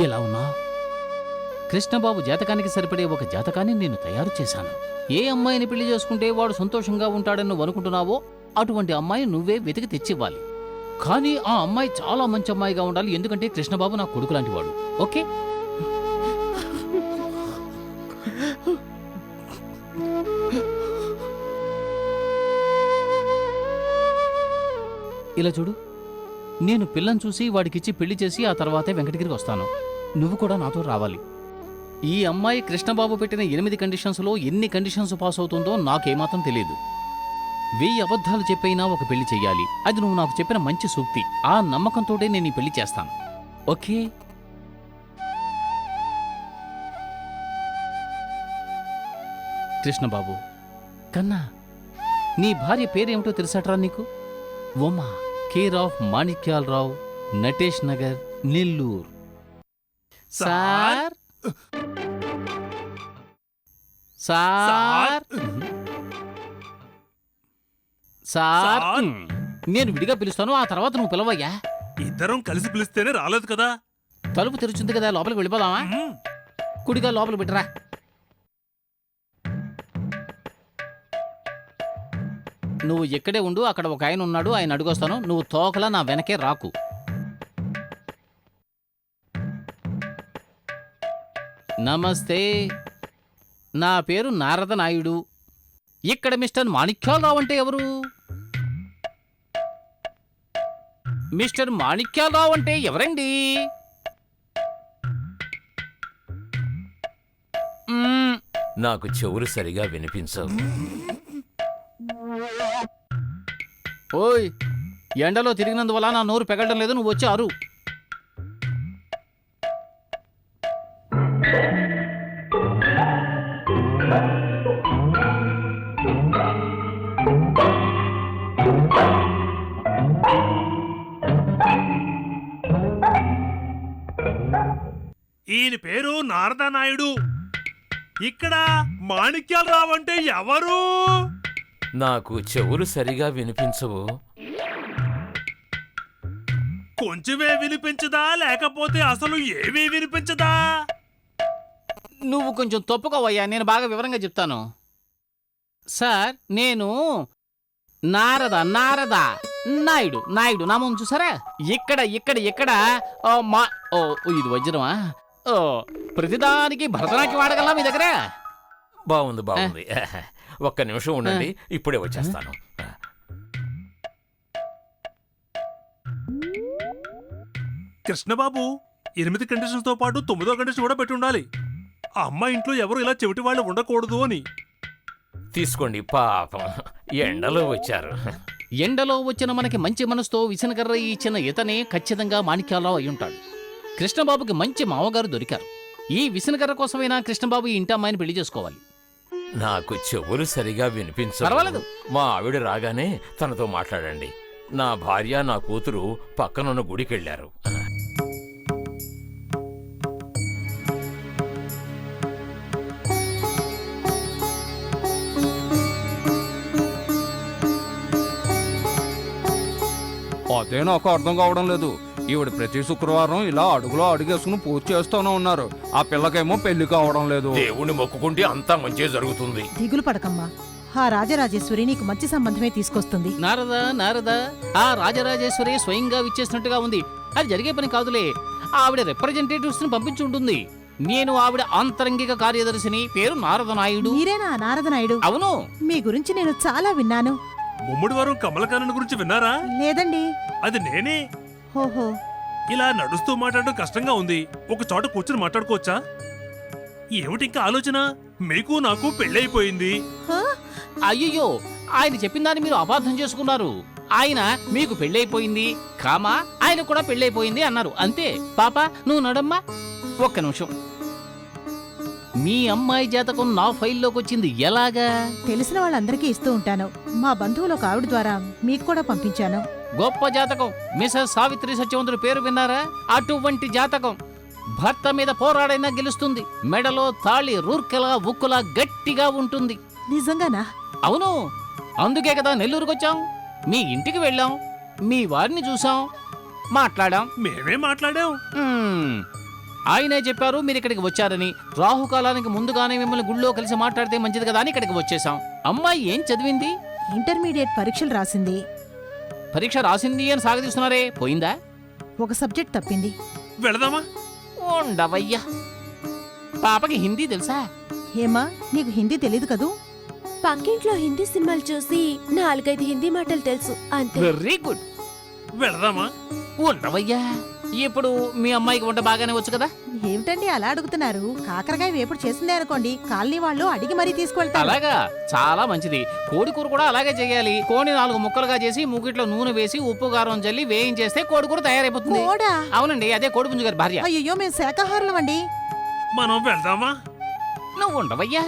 ఎలా ఉన్నా? కృష్ణబాబు జాతకానికి సరిపడే ఒక జాతకాన్ని నేను తయారు చేశాను. ఏ అమ్మాయిని పెళ్లి చేసుకుంటే వాడు సంతోషంగా ఉంటాడని నువ్వు అనుకుంటున్నావో అటువంటి అమ్మాయి నువ్వే వెతికి తెచ్చివ్వాలి. కానీ ఆ అమ్మాయి చాలా మంచి అమ్మాయిగా ఉండాలి, ఎందుకంటే కృష్ణబాబు నా కొడుకు లాంటి వాడు. ఓకే? ఇలా చూడు, నేను పిల్లని చూసి వాడికిచ్చి పెళ్లి చేసి ఆ తర్వాతే వెంకటగిరికి వస్తాను. నువ్వు కూడా నాతో రావాలి. ఈ అమ్మాయి కృష్ణబాబు పెట్టిన 8 కండిషన్స్లో ఎన్ని కండిషన్స్ పాస్ అవుతుందో నాకేమాత్రం తెలియదు. 1000 అబద్ధాలు చెప్పైనా ఒక పెళ్లి చెయ్యాలి. అది నువ్వు నాకు చెప్పిన మంచి సూక్తి. ఆ నమ్మకంతోటే నేను ఈ పెళ్లి చేస్తాను. ఓకే? కృష్ణబాబు కన్నా, నీ భార్య పేరేమిటో తెలుసట్రా నీకు? Uma, care of Manikyalarao, Natesh Nagar, Nellore. Sir sir sir నేను విడిగా పిలుస్తాను, ఆ తర్వాత నువ్వు పిలవయ్యా. ఇద్దరం కలిసి పిలిస్తేనే రాలేదు కదా. తలుపు తెరుచుంది కదా, లోపలికి వెళ్ళిపోదామా? కుడిగా లోపలికి పెట్టరా. నువ్వు ఎక్కడే ఉండు, అక్కడ ఒక ఆయన ఉన్నాడు, ఆయన అడుగొస్తాను. నువ్వు తోకలా నా వెనకే రాకు. నమస్తే, నా పేరు నారద నాయుడు. ఇక్కడ మిస్టర్ మాణిక్యాలరావు అంటే ఎవరు? మిస్టర్ మాణిక్యాలరావు అంటే ఎవరండి? నాకు చెవులు సరిగా వినిపించవు. ఓయ్, ఎండలో తిరిగినందువల్ల నా నోరు పెగలడం లేదు, నువ్వు వచ్చి అరు. ఈయన పేరు నారదా నాయుడు. ఇక్కడ మాణిక్యాలరావు అంటే ఎవరు? నాకు చెవులు సరిగా వినిపించవు. కొంచెమే వినిపించదా, లేకపోతే అసలు ఏమీ వినిపించదా? నువ్వు కొంచెం తప్పుకోవయ్యా, నేను బాగా వివరంగా చెప్తాను. సార్, నేను నారద నాయుడు నామం చూసారా? ఇక్కడ ఇక్కడ ఇక్కడ మా ఇది వజ్రమా? ప్రతిదానికి భరతనాట్యం వాడగలనా మీ దగ్గర? బాగుంది బాగుంది. ఒక్క నిమిషం ఉండండి, ఇప్పుడే వచ్చేస్తాను. కృష్ణబాబు 8 కండిషన్స్ తో పాటు 9వ కండిషన్ కూడా పెట్టి ఉండాలి. ఆ అమ్మాయి ఇంట్లో ఎవరు ఇలా చెవిటి వాళ్ళు ఉండకూడదు అని. తీసుకోండి, పాపం ఎండలో వచ్చారు. ఎండలో వచ్చిన మనకి మంచి మనసుతో విసనకర్ర ఇచ్చిన ఇతనే ఖచ్చితంగా మాణిక్యాలరావు అయ్యుంటాడు. కృష్ణబాబుకి మంచి మామగారు దొరికారు. ఈ విసనకర్ర కోసమైనా కృష్ణబాబు ఈ ఇంటి అమ్మాయిని పెళ్లి చేసుకోవాలి. నాకు చెవులు సరిగా వినిపించవు. పర్వాలేదు. మా ఆవిడ రాగానే తనతో మాట్లాడండి. నా భార్య నా కూతురు పక్కనున్న గుడికెళ్లారు. అదే నాకు అర్థం కావడం లేదు. ఈవిడ ప్రతి శుక్రవారం ఇలా అడుగులో అడుగేసుకుని పూజ చేస్తూనే ఉన్నారు. ఆ పిల్లకేమో పెళ్లి కావడం లేదు. దేవుణ్ణి మొక్కుకుంటే అంతా మంచి జరుగుతుంది. దిగులు పడకమ్మా, ఆ రాజరాజేశ్వరి నీకు మంచి సంబంధమే తీసుకొస్తుంది. నారద ఆ రాజరాజేశ్వరి స్వయంగా విచ్చేసినట్టుగా ఉంది. అది జరిగే పని కాదులే. ఆవిడ రిప్రజెంటేటివ్స్ ని పంపించి ఉంటుంది. నేను ఆవిడ ఆంతరంగిక కార్యదర్శిని. పేరు నారద నాయుడు. మీరేనా నారద నాయుడు? అవును. మీ గురించి నేను చాలా విన్నాను. ముమ్మడివారం కమలకారుని గురించి విన్నారా? లేదండి. అది నేనే. ఓహో, ఇలా నడుస్తూ మాట్లాడడం కష్టంగా ఉంది. ఒక చోట కూర్చుని మాట్లాడుకోవచ్చా? ఏమిటి ఇంకా ఆలోచన? మీకు నాకు పెళ్ళైపోయింది. అయ్యయ్యో, ఆయన చెప్పిన దాన్ని మీరు అపార్థం చేసుకున్నారు. ఆయన మీకు పెళ్ళైపోయింది కామా, ఆయన కూడా పెళ్ళైపోయింది అన్నారు. అంతే. పాప, నువ్వు నడమ్మా. ఒక్క నిమిషం. మీ అమ్మాయి జాతకం నా ఫైల్లోకి వచ్చింది. ఎలాగా? తెలిసిన వాళ్ళందరికీ ఇస్తూ ఉంటాను. మా బంధువులు ఒక ఆవిడ ద్వారా మీకు కూడా పంపించాను. గొప్ప జాతకం. మిసెస్ సావిత్రి సత్యవంతుడి పేరు విన్నారా? అటువంటి జాతకం భర్త మీద పోరాడైనా గెలుస్తుంది. మెడలో తాళి రూర్కెలా ఉక్కులా గట్టిగా ఉంటుంది. నిజంగానా? అవును. అందుకే కదా నెల్లూరుకొచ్చాం. మీ ఇంటికి వెళ్ళాం, మీ వారిని చూసాం, మాట్లాడాం. మేమే మాట్లాడాం. ఆయనే చెప్పారు మీరు ఇక్కడికి వచ్చారని. రాహుకాలానికి ముందుగానే మిమ్మల్ని గుళ్ళో కలిసి మాట్లాడితే మంచిది కదా అని ఇక్కడికి వచ్చేసాం. అమ్మాయి ఏం చదివింది? ఇంటర్మీడియట్ పరీక్షలు రాసింది. పరీక్ష రాసింది అని సాగదీస్తున్నారే, పోయిందా? ఒక సబ్జెక్ట్ తప్పింది. వెళదామా? ఉండవయ్యా. పాపకి హిందీ తెలుసా? ఏమా నీకు హిందీ తెలీదు కదూ? పక్కింట్లో హిందీ సినిమాలు చూసి 4-5 హిందీ మాటలు తెలుసు అంతే. Very good. వెళదామా? ఉండవయ్యా. ఇప్పుడు మీ అమ్మాయికి వంట బాగానే వచ్చు కదా? ఏమిటండి అలా అడుగుతున్నారు? కాకరకాయ వేపుడు చేసిందే అనుకోండి, కాలనీ వాళ్ళు అడిగి మరీ తీసుకెళ్తారు. అలాగా, చాలా మంచిది. కోడి కూర కూడా అలాగే చేయాలి. కోడిని 4 ముక్కలుగా చేసి మూకిట్లో నూనె వేసి ఉప్పు కారం జల్లి వేయించేస్తే కోడి కూర తయారైపోతుంది. కోడా? అవునండి, అదే కోడిపుంజు గారి భార్య. అయ్యో మేము శాకాహారులం అండి. మనం వెళ్దామా? నువ్వు ఉండవయ్యా.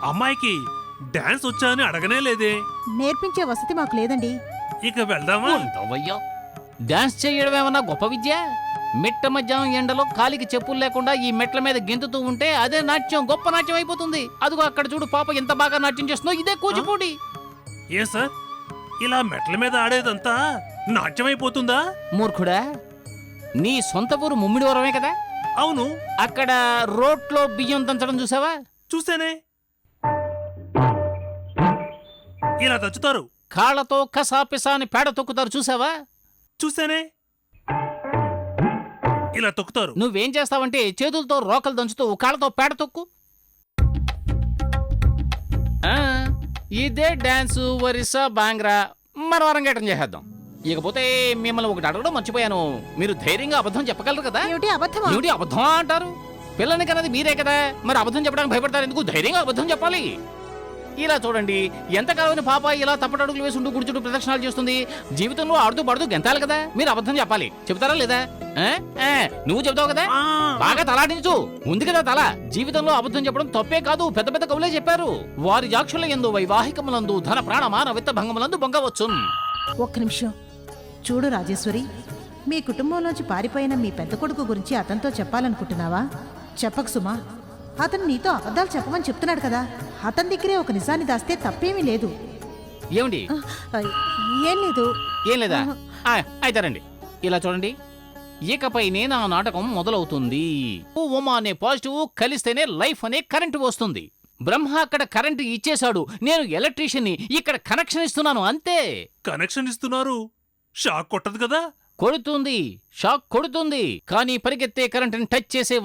అమ్మాయికి డాన్స్ వచ్చా అని అడగనే లేదే. నేర్పించే వసతి మాకు లేదండి. ఇక వెళ్దామా? ఉండవయ్యా. డాన్స్ చేయడం ఏమన్నా గొప్ప విద్య? మిట్ట మధ్యాహ్నం ఎండలో కాలికి చెప్పులు లేకుండా ఈ మెట్ల మీద గెంతుతూ ఉంటే అదే నాట్యం, గొప్ప నాట్యం అయిపోతుంది. అదిగో అక్కడ చూడు పాప ఎంత బాగా నాట్యం చేస్తుందో, ఇదే కూచిపూడి. ఏ సార్, ఇలా మెట్ల మీద ఆడేదంతా నాట్యమైపోతుందా? మూర్ఖుడా, నీ సొంత ఊరు ముమ్మిడివరమే కదా? అవును, అక్కడ రోట్లో బియ్యం దంచడం చూసావా? చూసానే. ఇలా దంచుతారు. కాళ్లతో కసాపిసా అని పేడ తొక్కుతారు చూసావా? చూసానే. ఇలా తొక్కుతారు. నువ్వేం చేస్తావంటే చేతులతో రోకలు దంచుతూ కాళ్ళతో పేడ తొక్కు. ఆ, ఇదే డాన్సు, వరిసా, బాంగ్రా. మరో అరంగేటం చేసేద్దాం. ఇకపోతే మిమ్మల్ని ఒకటి అడగడం మర్చిపోయాను. మీరు ధైర్యంగా అబద్ధం చెప్పగలరు కదా? ఏమిటి అబద్ధమా? ఏమిటి అబద్ధం అంటారు? పిల్లని కన్నది మీరే కదా, మరి అబద్ధం చెప్పడానికి భయపడతారు ఎందుకు? ధైర్యంగా అబద్ధం చెప్పాలి. ఇలా చూడండి, ఎంతకాలమైన పాప ఇలా తప్పటడుగులు వేసుంటూ గుడి చుట్టూ ప్రదక్షిణాలు చేస్తుంది. జీవితంలో ఆడుతూ పడుతూ గెంతాలి కదా. మీరు అబద్ధం చెప్పాలి. చెప్తారా లేదా? నువ్వు చెప్తావు కదా, ఆ, బాగా తలాడించు. ఉంది కదా తల. జీవితంలో అబద్ధం చెప్పడం తప్పే కాదు, పెద్ద పెద్ద కవులే చెప్పారు. వారి జాక్షుల యందు వైవాహికములందు ధన ప్రాణ మాన విత్త భంగములందు బొంగవచ్చు. ఒక్క నిమిషం చూడు రాజేశ్వరి, మీ కుటుంబంలోంచి పారిపోయిన మీ పెద్ద కొడుకు గురించి అతనితో చెప్పాలనుకుంటున్నావా? చెప్పకు సుమా. అతను నీతో అబద్ధాలు చెప్పమని చెప్తున్నాడు కదా. అతని దగ్గరే ఒక నిజాన్ని దాస్తే తప్పేమీ లేదు. ఏమండి? ఆ, ఏం లేదు. ఏం లేదా? అయితే రండి. ఇలా చూడండి, ఇకపైనే నా నాటకం మొదలవుతుంది. ఉమా అనే పాజిటివ్ కలిస్తేనే లైఫ్ అనే కరెంటు వస్తుంది. బ్రహ్మ అక్కడ కరెంటు ఇచ్చేశాడు, నేను ఎలక్ట్రీషియన్ని ఇక్కడ కనెక్షన్ ఇస్తున్నాను అంతే. కనెక్షన్ ఇస్తున్నారు. షాక్ కొట్టదు కదా? కొడుతుంది, షాక్ కొడుతుంది. కానీ పరిగెత్తే కరెంటుని టచ్ చేసే